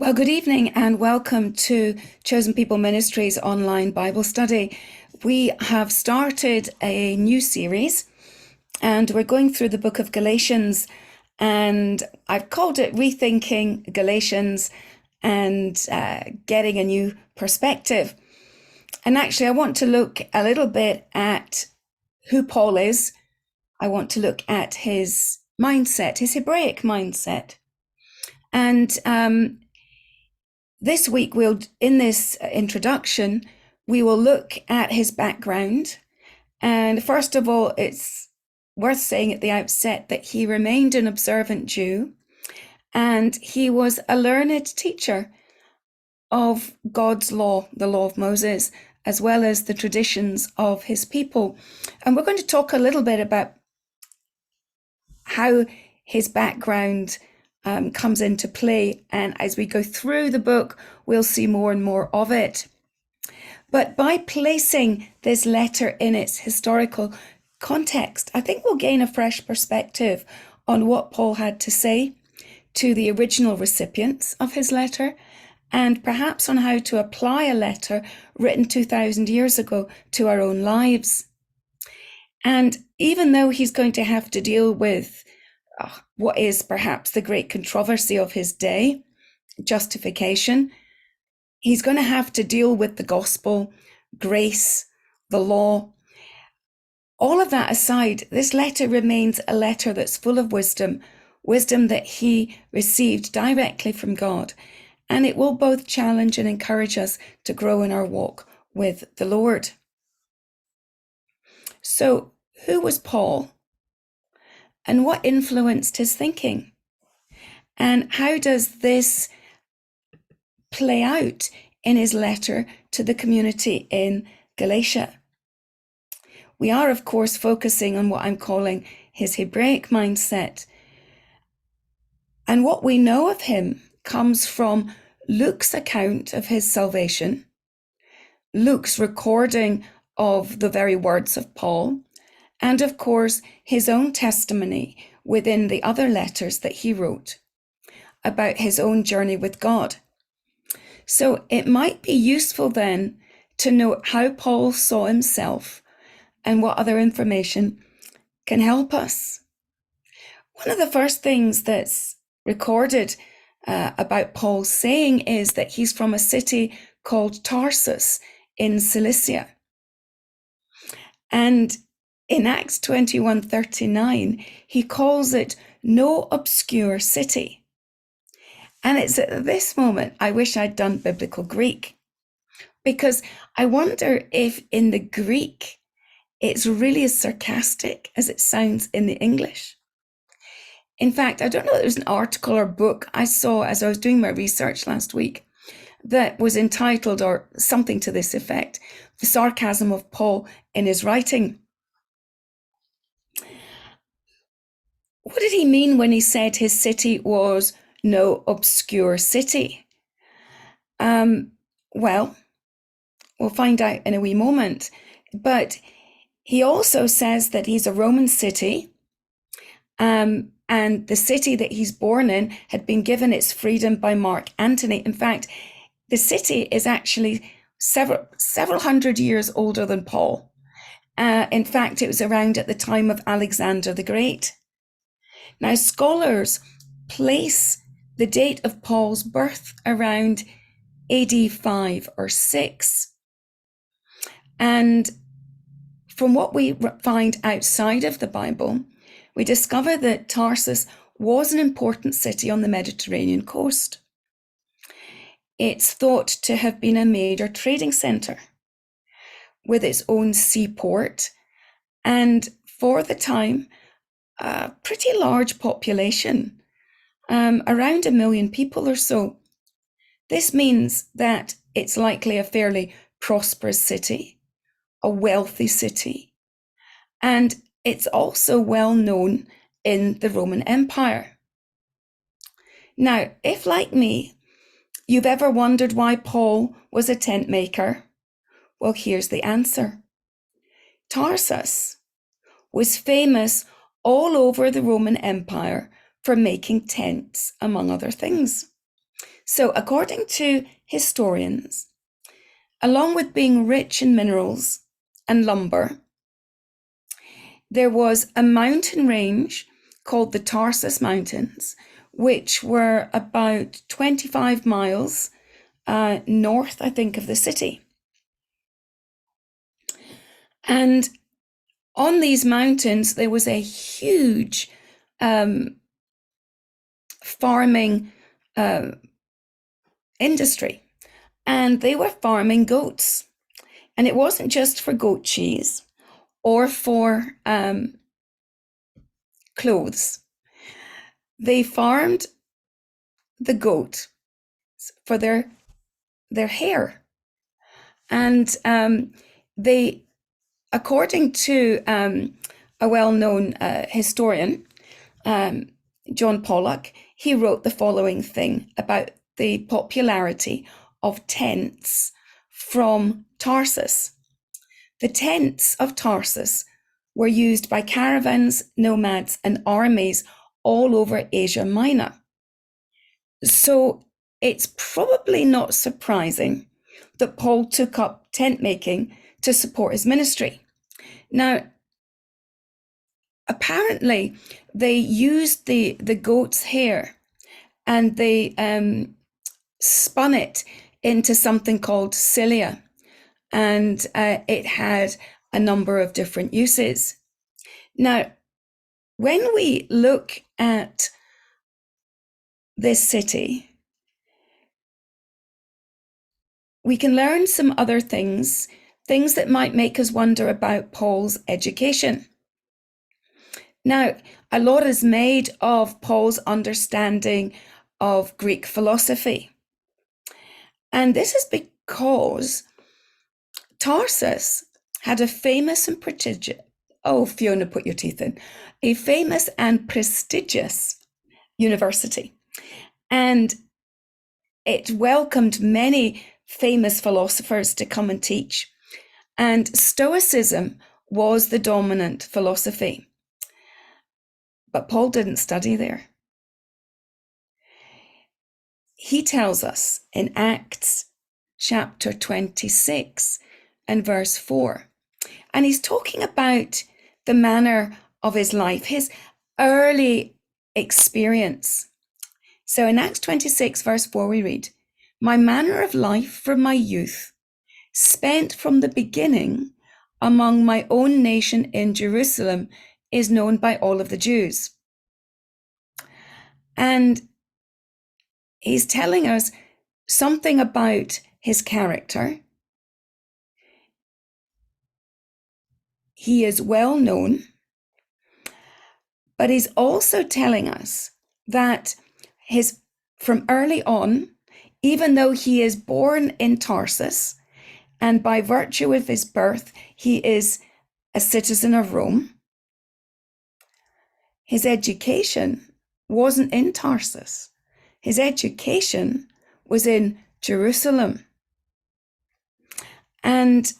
Well, good evening and welcome to Chosen People Ministries online Bible study. We have started a new series and we're going through the book of Galatians, and I've called it Rethinking Galatians and Getting a New Perspective. And actually, I want to look a little bit at who Paul is. I want to look at his mindset, his Hebraic mindset. And this week, in this introduction, we will look at his background. And first of all, it's worth saying at the outset that he remained an observant Jew, and he was a learned teacher of God's law, the law of Moses, as well as the traditions of his people. And we're going to talk a little bit about how his background comes into play. And as we go through the book, we'll see more and more of it. But by placing this letter in its historical context, I think we'll gain a fresh perspective on what Paul had to say to the original recipients of his letter, and perhaps on how to apply a letter written 2,000 years ago to our own lives. And even though he's going to have to deal with what is perhaps the great controversy of his day, justification, he's going to have to deal with the gospel, grace, the law. All of that aside, this letter remains a letter that's full of wisdom that he received directly from God. And it will both challenge and encourage us to grow in our walk with the Lord. So, who was Paul? And what influenced his thinking? And how does this play out in his letter to the community in Galatia? We are, of course, focusing on what I'm calling his Hebraic mindset. And what we know of him comes from Luke's account of his salvation, Luke's recording of the very words of Paul, and of course, his own testimony within the other letters that he wrote about his own journey with God. So it might be useful then to note how Paul saw himself and what other information can help us. One of the first things that's recorded about Paul's saying is that he's from a city called Tarsus in Cilicia. And in Acts 21:39, he calls it no obscure city. And it's at this moment I wish I'd done biblical Greek, because I wonder if in the Greek it's really as sarcastic as it sounds in the English. In fact, I don't know if there's an article or book I saw as I was doing my research last week that was entitled, or something to this effect, The Sarcasm of Paul in His Writing. What did he mean when he said his city was no obscure city? Well, we'll find out in a wee moment. But he also says that he's a Roman city, and the city that he's born in had been given its freedom by Mark Antony. In fact, the city is actually several hundred years older than Paul. In fact, it was around at the time of Alexander the Great. Now, scholars place the date of Paul's birth around AD 5 or 6. And from what we find outside of the Bible, we discover that Tarsus was an important city on the Mediterranean coast. It's thought to have been a major trading centre with its own seaport, and for the time, a pretty large population, around 1 million people or so. This means that it's likely a fairly prosperous city, a wealthy city, and it's also well known in the Roman Empire. Now, if like me, you've ever wondered why Paul was a tent maker, well, here's the answer. Tarsus was famous all over the Roman Empire for making tents, among other things. So according to historians, along with being rich in minerals and lumber, there was a mountain range called the Tarsus Mountains, which were about 25 miles north, I think, of the city. And on these mountains, there was a huge farming industry, and they were farming goats. And it wasn't just for goat cheese or for clothes. They farmed the goat for their hair. And they, according to a well-known historian, John Pollock, he wrote the following thing about the popularity of tents from Tarsus. The tents of Tarsus were used by caravans, nomads, and armies all over Asia Minor. So it's probably not surprising that Paul took up tent making to support his ministry. Now, apparently, they used the goat's hair and they spun it into something called cilia, and it had a number of different uses. Now, when we look at this city, we can learn some other things that might make us wonder about Paul's education. Now, a lot is made of Paul's understanding of Greek philosophy. And this is because Tarsus had a famous and prestigious, oh, Fiona, put your teeth in, a famous and prestigious university. And it welcomed many famous philosophers to come and teach. And Stoicism was the dominant philosophy. But Paul didn't study there. He tells us in Acts chapter 26 and verse 4, and he's talking about the manner of his life, his early experience. So in Acts 26 verse 4 we read, "My manner of life from my youth, spent from the beginning among my own nation in Jerusalem, is known by all of the Jews." And he's telling us something about his character. He is well known, but he's also telling us that from early on, even though he is born in Tarsus, and by virtue of his birth, he is a citizen of Rome, his education wasn't in Tarsus. His education was in Jerusalem. And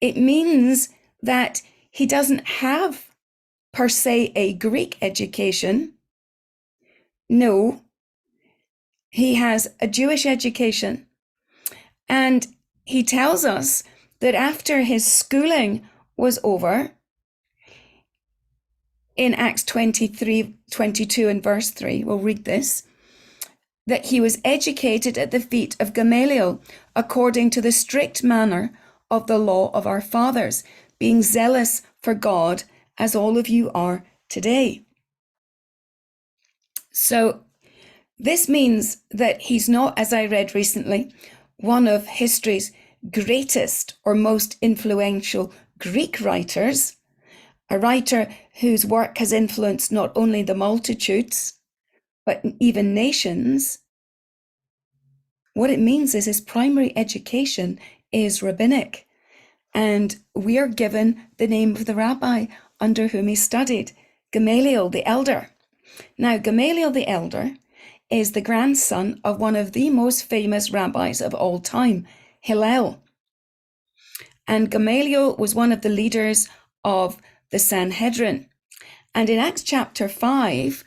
it means that he doesn't have, per se, a Greek education. No, he has a Jewish education. And he tells us that after his schooling was over, in Acts 22 and verse 3, we'll read this, that he was educated at the feet of Gamaliel, according to the strict manner of the law of our fathers, being zealous for God, as all of you are today. So this means that he's not, as I read recently, one of history's greatest or most influential Greek writers, a writer whose work has influenced not only the multitudes, but even nations. What it means is his primary education is rabbinic, and we are given the name of the rabbi under whom he studied, Gamaliel the Elder. Now, Gamaliel the Elder is the grandson of one of the most famous rabbis of all time, Hillel. And Gamaliel was one of the leaders of the Sanhedrin. And in Acts chapter 5,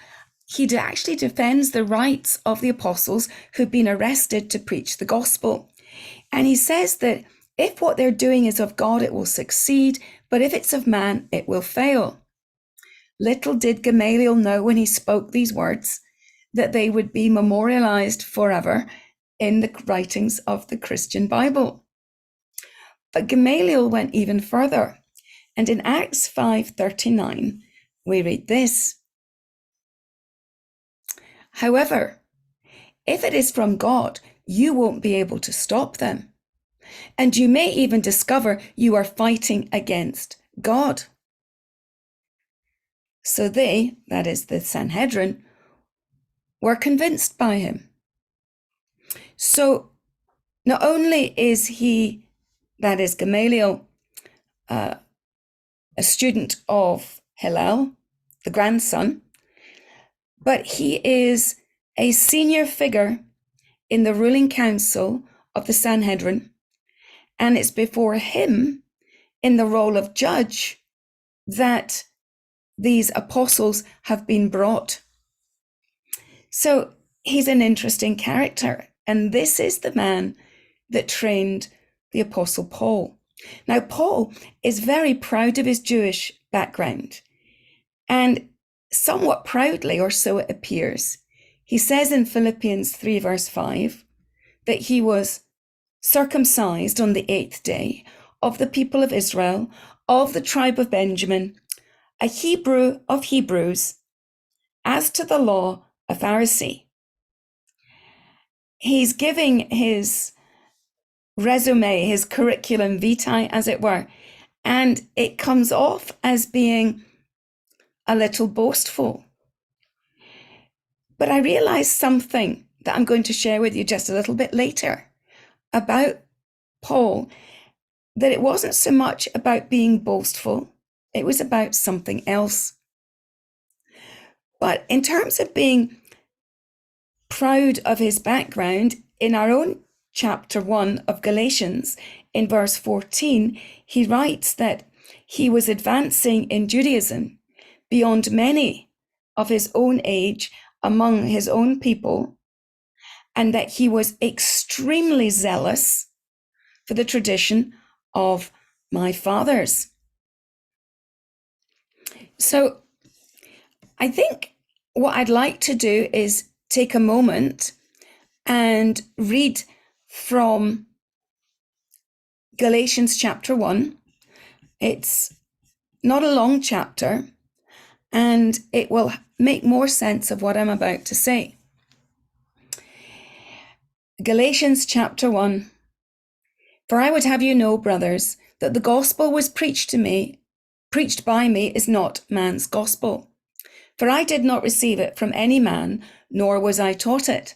he actually defends the rights of the apostles who've been arrested to preach the gospel. And he says that if what they're doing is of God, it will succeed, but if it's of man, it will fail. Little did Gamaliel know when he spoke these words that they would be memorialized forever in the writings of the Christian Bible. But Gamaliel went even further. And in Acts 5:39, we read this. However, if it is from God, you won't be able to stop them. And you may even discover you are fighting against God. So they, that is the Sanhedrin, were convinced by him. So not only is he, that is Gamaliel, a student of Hillel, the grandson, but he is a senior figure in the ruling council of the Sanhedrin, and it's before him, in the role of judge, that these apostles have been brought. So he's an interesting character, and this is the man that trained the Apostle Paul. Now, Paul is very proud of his Jewish background, and somewhat proudly, or so it appears, he says in Philippians 3 verse 5 that he was circumcised on the 8th day of the people of Israel, of the tribe of Benjamin, a Hebrew of Hebrews, as to the law, a Pharisee. He's giving his resume, his curriculum vitae, as it were, and it comes off as being a little boastful. But I realized something that I'm going to share with you just a little bit later about Paul, that it wasn't so much about being boastful, it was about something else. But in terms of being proud of his background, in our own chapter 1 of Galatians, in verse 14, he writes that he was advancing in Judaism beyond many of his own age among his own people, and that he was extremely zealous for the tradition of my fathers. So I think what I'd like to do is take a moment and read from Galatians chapter 1. It's not a long chapter, and it will make more sense of what I'm about to say. Galatians chapter 1. For I would have you know, brothers, that the gospel was preached by me is not man's gospel. For I did not receive it from any man, nor was I taught it,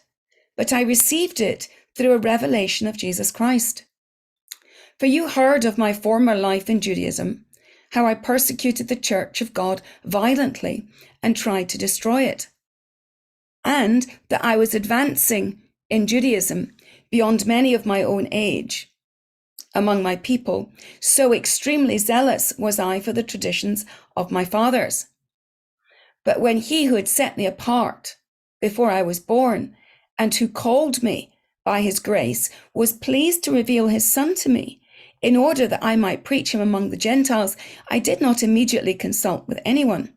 but I received it through a revelation of Jesus Christ. For you heard of my former life in Judaism, how I persecuted the church of God violently and tried to destroy it, and that I was advancing in Judaism beyond many of my own age among my people, so extremely zealous was I for the traditions of my fathers. But when he who had set me apart before I was born, and who called me by his grace, was pleased to reveal his Son to me, in order that I might preach him among the Gentiles, I did not immediately consult with anyone,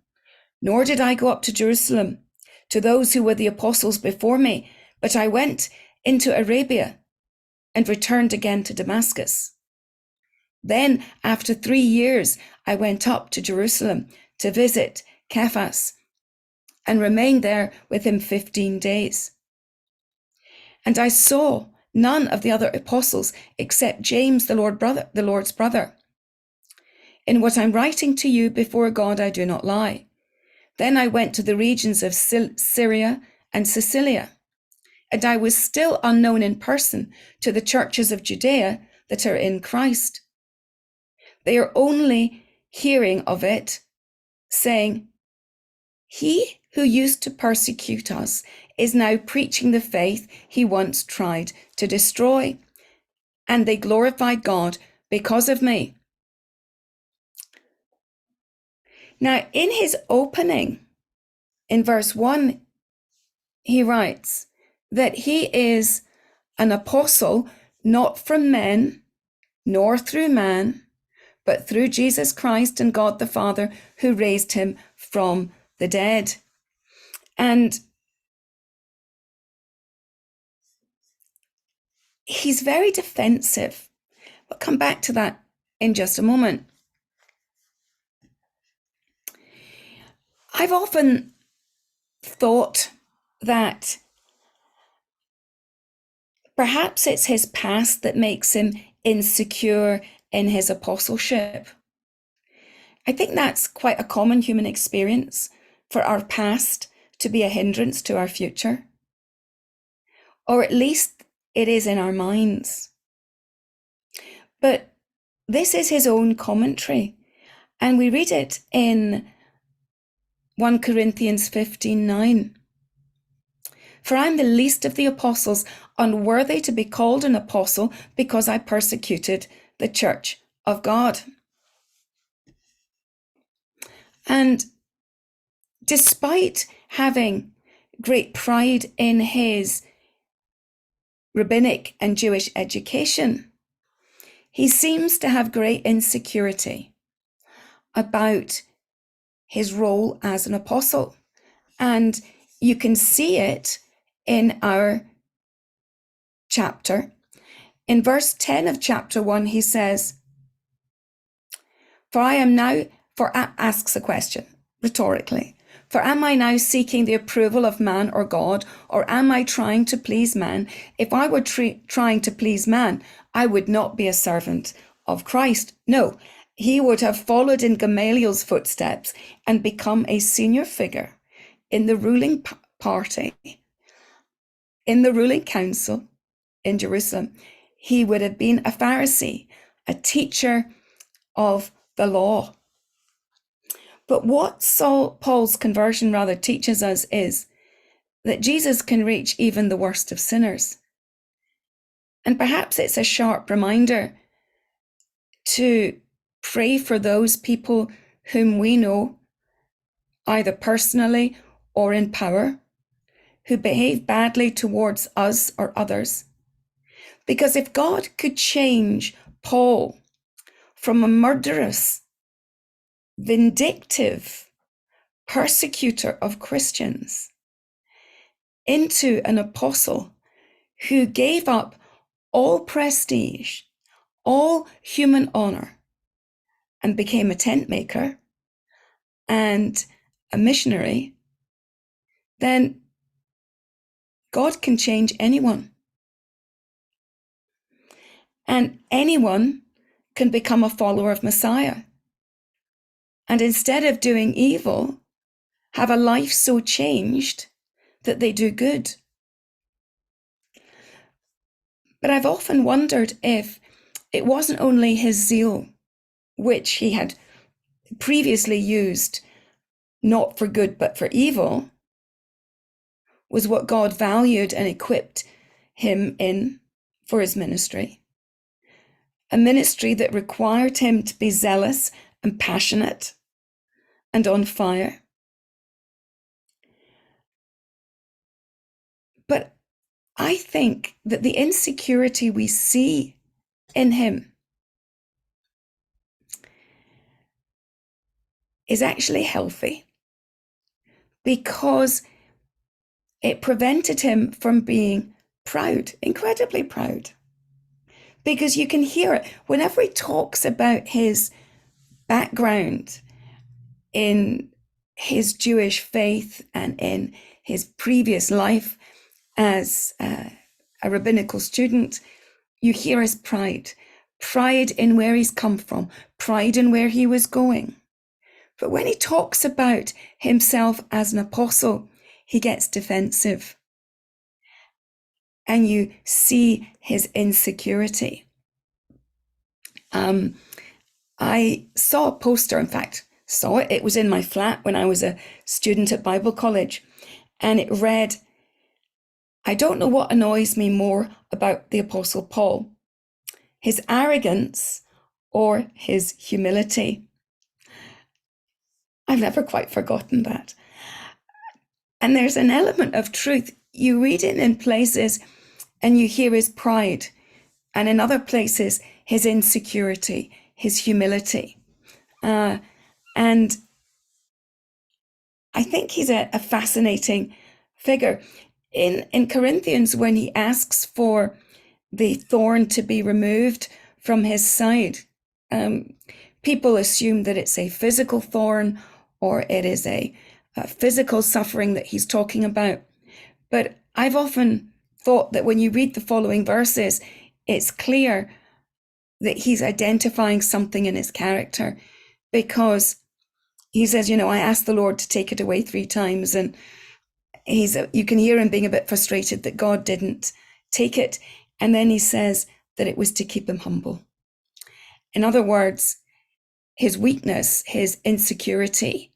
nor did I go up to Jerusalem to those who were the apostles before me, but I went into Arabia and returned again to Damascus. Then, after 3 years, I went up to Jerusalem to visit Cephas and remained there with him 15 days. And I saw none of the other apostles except James, the Lord's brother. In what I'm writing to you before God, I do not lie. Then I went to the regions of Syria and Cilicia, and I was still unknown in person to the churches of Judea that are in Christ. They are only hearing of it, saying, he who used to persecute us is now preaching the faith he once tried to destroy, and they glorified God because of me. Now, in his opening, in verse 1, he writes that he is an apostle, not from men, nor through man, but through Jesus Christ and God the Father, who raised him from the dead. And he's very defensive. We'll come back to that in just a moment. I've often thought that perhaps it's his past that makes him insecure in his apostleship. I think that's quite a common human experience, for our past to be a hindrance to our future. Or at least it is in our minds. But this is his own commentary, and we read it in 1 Corinthians 15:9. For I am the least of the apostles, unworthy to be called an apostle, because I persecuted the church of God. And despite having great pride in his rabbinic and Jewish education, he seems to have great insecurity about his role as an apostle. And you can see it in our chapter. In verse 10 of chapter 1, he says, asks a question rhetorically. For am I now seeking the approval of man or God, or am I trying to please man? If I were trying to please man, I would not be a servant of Christ. No, he would have followed in Gamaliel's footsteps and become a senior figure in the ruling party, in the ruling council in Jerusalem. He would have been a Pharisee, a teacher of the law. But what Paul's conversion rather teaches us is that Jesus can reach even the worst of sinners. And perhaps it's a sharp reminder to pray for those people whom we know, either personally or in power, who behave badly towards us or others. Because if God could change Paul from a murderous, vindictive persecutor of Christians into an apostle who gave up all prestige, all human honor, and became a tent maker and a missionary, then God can change anyone. And anyone can become a follower of Messiah. And instead of doing evil, have a life so changed that they do good. But I've often wondered if it wasn't only his zeal, which he had previously used not for good but for evil, was what God valued and equipped him in for his ministry. A ministry that required him to be zealous and passionate and on fire. But I think that the insecurity we see in him is actually healthy, because it prevented him from being proud, incredibly proud. Because you can hear it whenever he talks about his background in his Jewish faith and in his previous life as a rabbinical student. You hear his pride in where he's come from, pride in where he was going. But when he talks about himself as an apostle, he gets defensive. And you see his insecurity. I saw a poster, in fact, it was in my flat when I was a student at Bible college, and it read, I don't know what annoys me more about the Apostle Paul, his arrogance or his humility. I've never quite forgotten that. And there's an element of truth. you read it in places and you hear his pride, and in other places, his insecurity, his humility. And I think he's a fascinating figure. In Corinthians, when he asks for the thorn to be removed from his side, people assume that it's a physical thorn or it is a physical suffering that he's talking about. But I've often thought that when you read the following verses, it's clear that he's identifying something in his character, because he says, I asked the Lord to take it away 3 times, and you can hear him being a bit frustrated that God didn't take it. And then he says that it was to keep him humble. In other words, his weakness, his insecurity,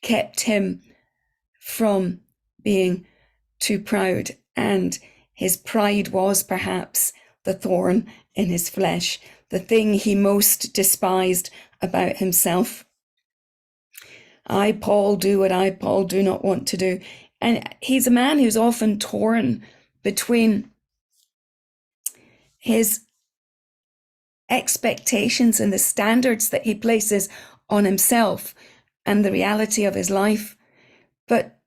kept him from being too proud. And his pride was perhaps the thorn in his flesh, the thing he most despised about himself. I, Paul, do what I, Paul, do not want to do. And he's a man who's often torn between his expectations and the standards that he places on himself and the reality of his life. But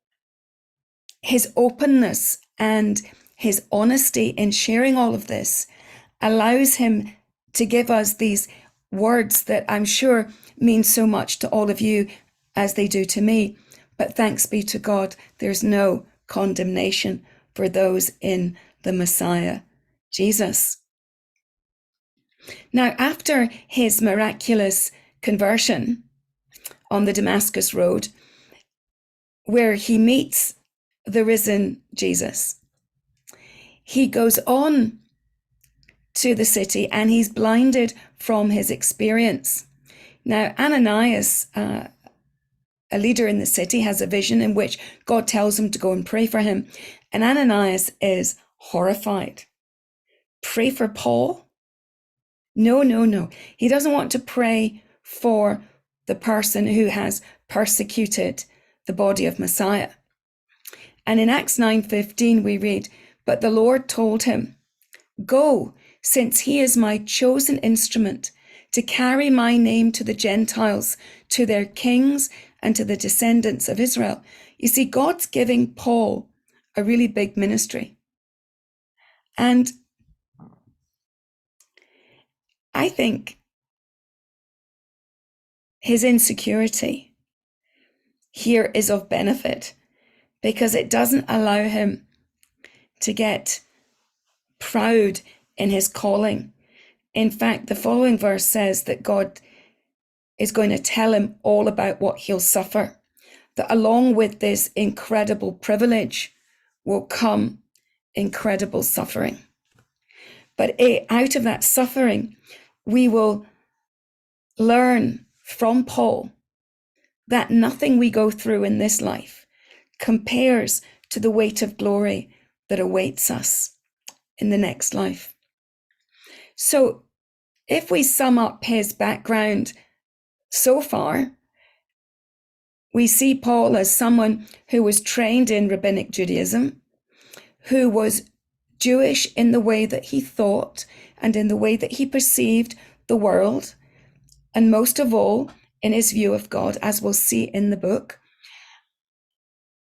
his openness and his honesty in sharing all of this allows him to give us these words that I'm sure mean so much to all of you as they do to me. But thanks be to God, there's no condemnation for those in the Messiah, Jesus. Now, after his miraculous conversion on the Damascus Road, where he meets the risen Jesus, he goes on to the city and he's blinded from his experience. Now, Ananias, a leader in the city, has a vision in which God tells him to go and pray for him. And Ananias is horrified. Pray for Paul? No. He doesn't want to pray for the person who has persecuted the body of Messiah. And in Acts 9:15 we read, "But the Lord told him, 'Go, since he is my chosen instrument to carry my name to the Gentiles, to their kings, and to the descendants of Israel.'" You see, God's giving Paul a really big ministry. And I think his insecurity here is of benefit, because it doesn't allow him to get proud in his calling. In fact, the following verse says that God is going to tell him all about what he'll suffer, that along with this incredible privilege will come incredible suffering. But out of that suffering, we will learn from Paul that nothing we go through in this life compares to the weight of glory that awaits us in the next life. So if we sum up his background so far, we see Paul as someone who was trained in rabbinic Judaism, who was Jewish in the way that he thought and in the way that he perceived the world, and most of all, in his view of God, as we'll see in the book.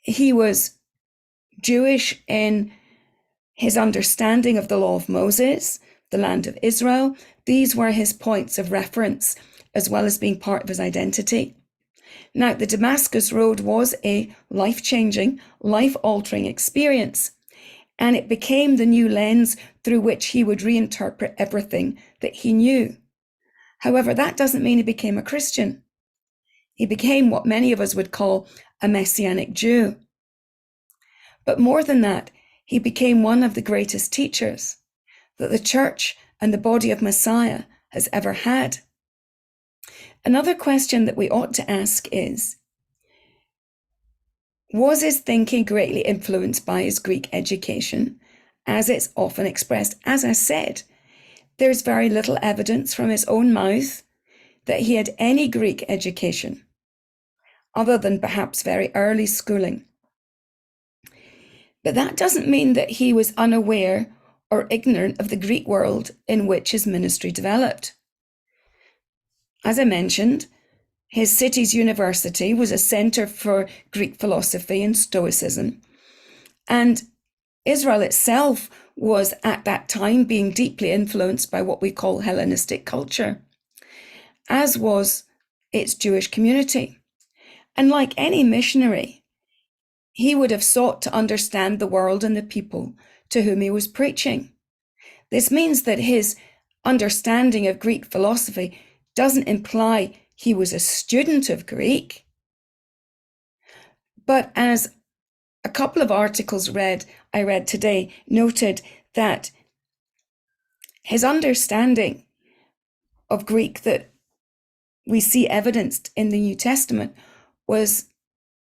He was Jewish in his understanding of the law of Moses, the land of Israel. These were his points of reference, as well as being part of his identity. Now, the Damascus Road was a life-changing, life-altering experience, and it became the new lens through which he would reinterpret everything that he knew. However, that doesn't mean he became a Christian. He became what many of us would call a Messianic Jew. But more than that, he became one of the greatest teachers that the church and the body of Messiah has ever had. Another question that we ought to ask is, was his thinking greatly influenced by his Greek education, as it's often expressed? As I said, there's very little evidence from his own mouth that he had any Greek education, other than perhaps very early schooling. But that doesn't mean that he was unaware or ignorant of the Greek world in which his ministry developed. As I mentioned, his city's university was a center for Greek philosophy and Stoicism. And Israel itself was at that time being deeply influenced by what we call Hellenistic culture, as was its Jewish community. And like any missionary, he would have sought to understand the world and the people to whom he was preaching. This means that his understanding of Greek philosophy doesn't imply he was a student of Greek. But as a couple of articles I read today noted that his understanding of Greek that we see evidenced in the New Testament was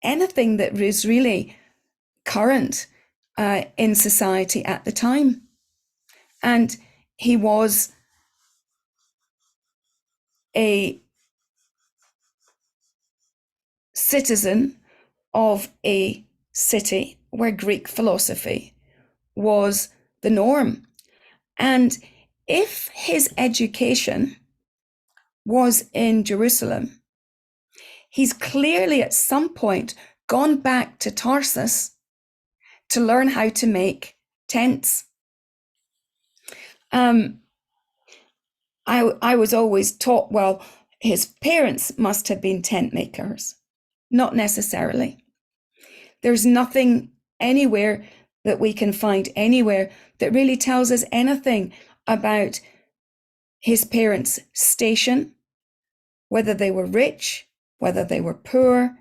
anything that was really current in society at the time. And he was a citizen of a city where Greek philosophy was the norm. And if his education was in Jerusalem, he's clearly at some point gone back to Tarsus to learn how to make tents. I was always taught, well, his parents must have been tent makers. Not necessarily. There's nothing anywhere that we can find anywhere that really tells us anything about his parents' station, whether they were rich, whether they were poor,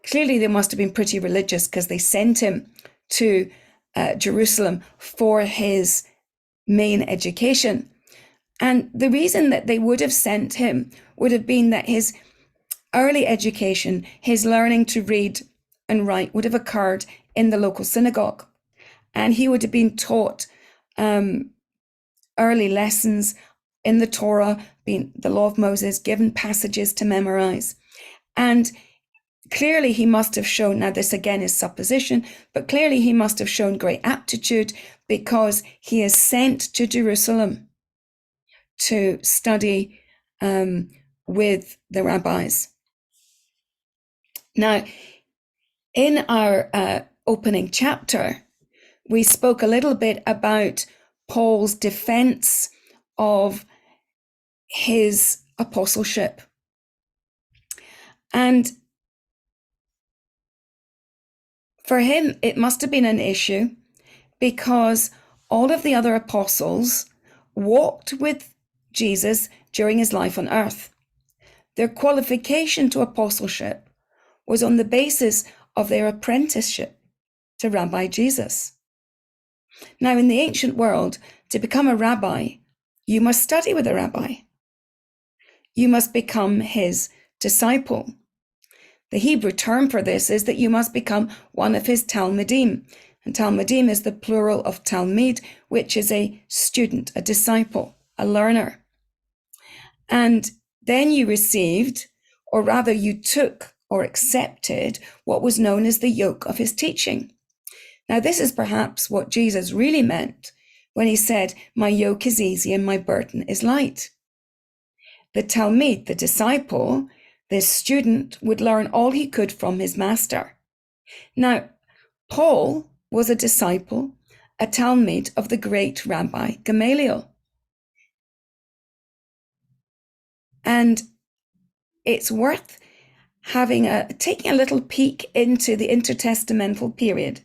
clearly they must have been pretty religious because they sent him to Jerusalem for his main education. And the reason that they would have sent him would have been that his early education, his learning to read and write, would have occurred in the local synagogue. And he would have been taught early lessons in the Torah, being the law of Moses, given passages to memorize. And clearly he must have shown, now this again is supposition, but clearly he must have shown great aptitude because he is sent to Jerusalem to study with the rabbis. Now, in our opening chapter, we spoke a little bit about Paul's defense of his apostleship. And for him, it must have been an issue because all of the other apostles walked with Jesus during his life on earth. Their qualification to apostleship was on the basis of their apprenticeship to Rabbi Jesus. Now, in the ancient world, to become a rabbi, you must study with a rabbi. You must become his disciple. The Hebrew term for this is that you must become one of his talmidim. And talmidim is the plural of talmid, which is a student, a disciple, a learner. And then you received, or rather you took or accepted, what was known as the yoke of his teaching. Now, this is perhaps what Jesus really meant when he said, "My yoke is easy and my burden is light." The talmid, the disciple, this student, would learn all he could from his master. Now, Paul was a disciple, a talmid of the great Rabbi Gamaliel. And it's worth taking a little peek into the intertestamental period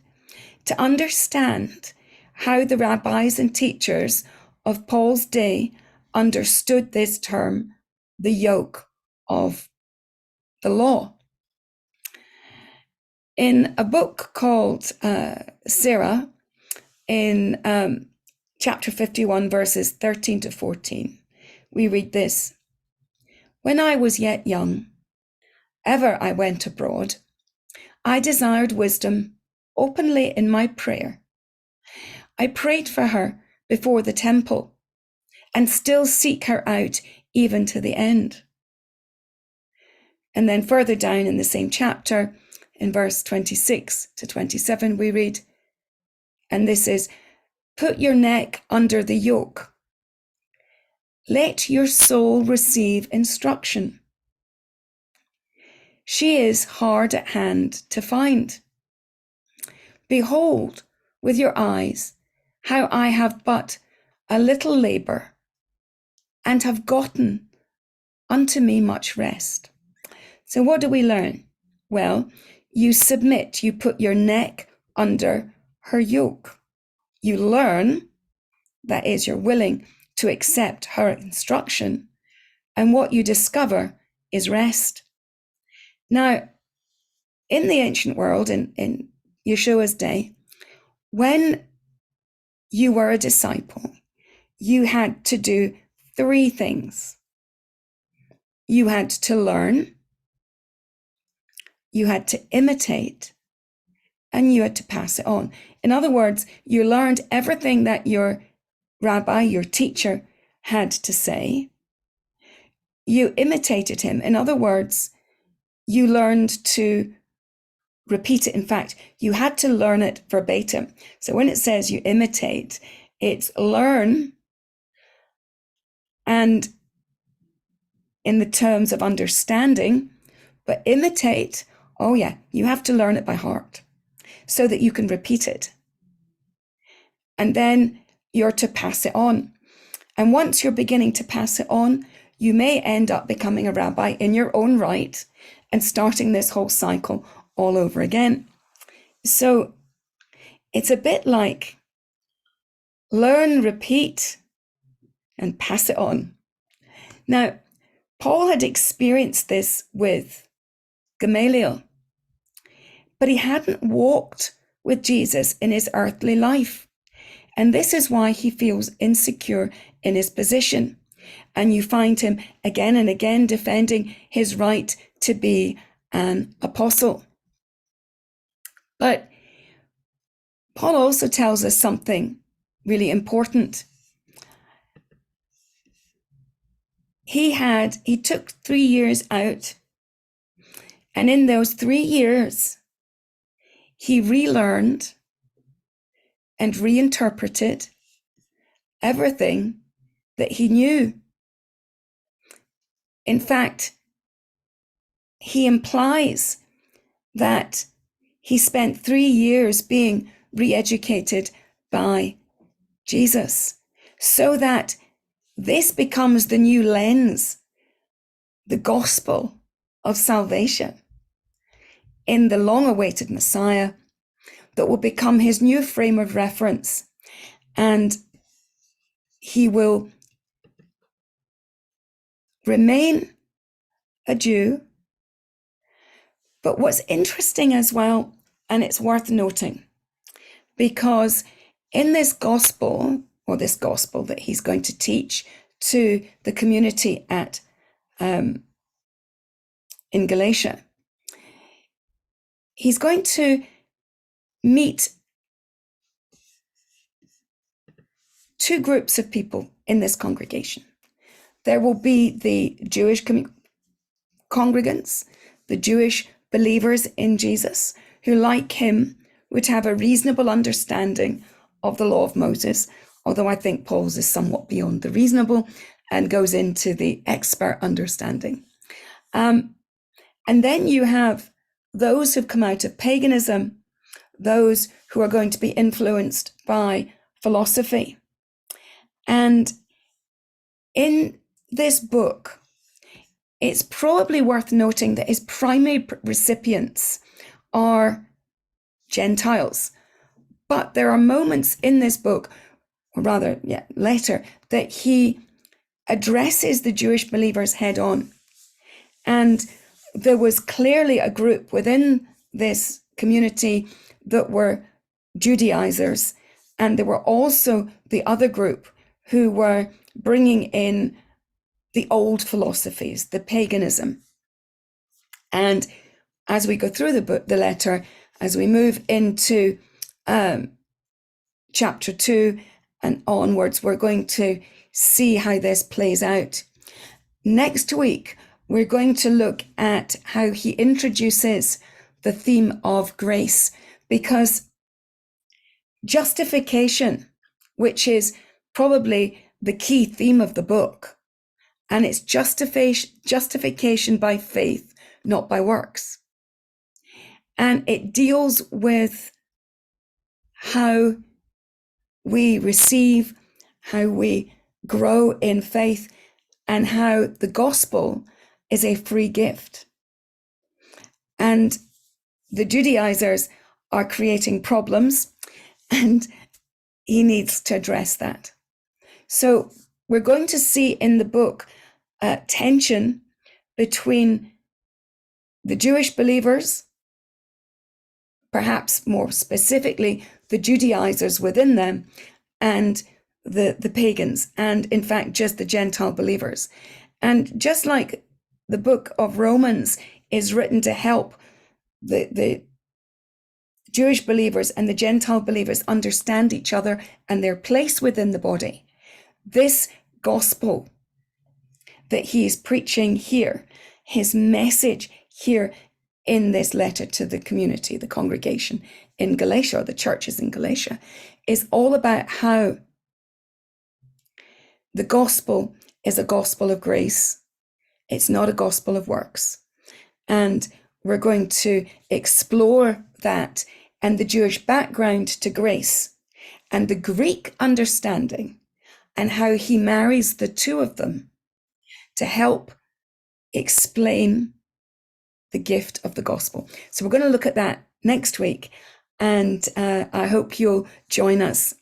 to understand how the rabbis and teachers of Paul's day understood this term, the yoke of the law. In a book called Sirah, in chapter 51, verses 13 to 14, we read this: "When I was yet young, ever I went abroad. I desired wisdom openly in my prayer. I prayed for her before the temple and still seek her out even to the end." And then further down in the same chapter, In verse 26 to 27, we read, and this is, put your neck under the yoke. Let your soul receive instruction. She is hard at hand to find. Behold with your eyes how I have but a little labour, and have gotten unto me much rest. So what do we learn? Well, you submit, you put your neck under her yoke. You learn, that is, you're willing to accept her instruction, and what you discover is rest. Now, in the ancient world, in Yeshua's day, when you were a disciple, you had to do 3 things. You had to learn, you had to imitate, and you had to pass it on. In other words, you learned everything that your rabbi, your teacher, had to say. You imitated him. In other words, you learned to repeat it. In fact, you had to learn it verbatim. So when it says you imitate, it's learn, and in the terms of understanding, but imitate, oh yeah, you have to learn it by heart so that you can repeat it. And then you're to pass it on. And once you're beginning to pass it on, you may end up becoming a rabbi in your own right and starting this whole cycle all over again. So it's a bit like learn, repeat, and pass it on. Now, Paul had experienced this with Gamaliel, but he hadn't walked with Jesus in his earthly life. And this is why he feels insecure in his position. And you find him again and again defending his right to be an apostle. But Paul also tells us something really important. He took 3 years out, and in those 3 years, he relearned and reinterpreted everything that he knew. In fact, he implies that he spent 3 years being re-educated by Jesus, so that this becomes the new lens, the gospel of salvation in the long-awaited Messiah that will become his new frame of reference. And he will remain a Jew. But what's interesting as well, and it's worth noting, because in this gospel, or this gospel that he's going to teach to the community at in Galatia, he's going to meet 2 groups of people in this congregation. There will be the Jewish congregants, the Jewish believers in Jesus, who, like him, would have a reasonable understanding of the law of Moses, although I think Paul's is somewhat beyond the reasonable and goes into the expert understanding. And then you have those who've come out of paganism, those who are going to be influenced by philosophy. And in this book, it's probably worth noting that his primary recipients are Gentiles. But there are moments in this book, or rather, later, that he addresses the Jewish believers head on. And there was clearly a group within this community that were Judaizers, and there were also the other group who were bringing in the old philosophies, the paganism. And as we go through the book, the letter, as we move into chapter 2 and onwards, we're going to see how this plays out. Next week, we're going to look at how he introduces the theme of grace, because justification, which is probably the key theme of the book, and it's justification by faith, not by works. And it deals with how we receive, how we grow in faith, and how the gospel is a free gift. And the Judaizers are creating problems, and he needs to address that. So we're going to see in the book tension between the Jewish believers, perhaps more specifically the Judaizers within them, and the pagans, and in fact just the Gentile believers. And just like the book of Romans is written to help the Jewish believers and the Gentile believers understand each other and their place within the body, this gospel that he is preaching here, his message here in this letter to the community, the congregation in Galatia, or the churches in Galatia, is all about how the gospel is a gospel of grace. It's not a gospel of works. And we're going to explore that and the Jewish background to grace and the Greek understanding and how he marries the two of them to help explain the gift of the gospel. So we're going to look at that next week, and I hope you'll join us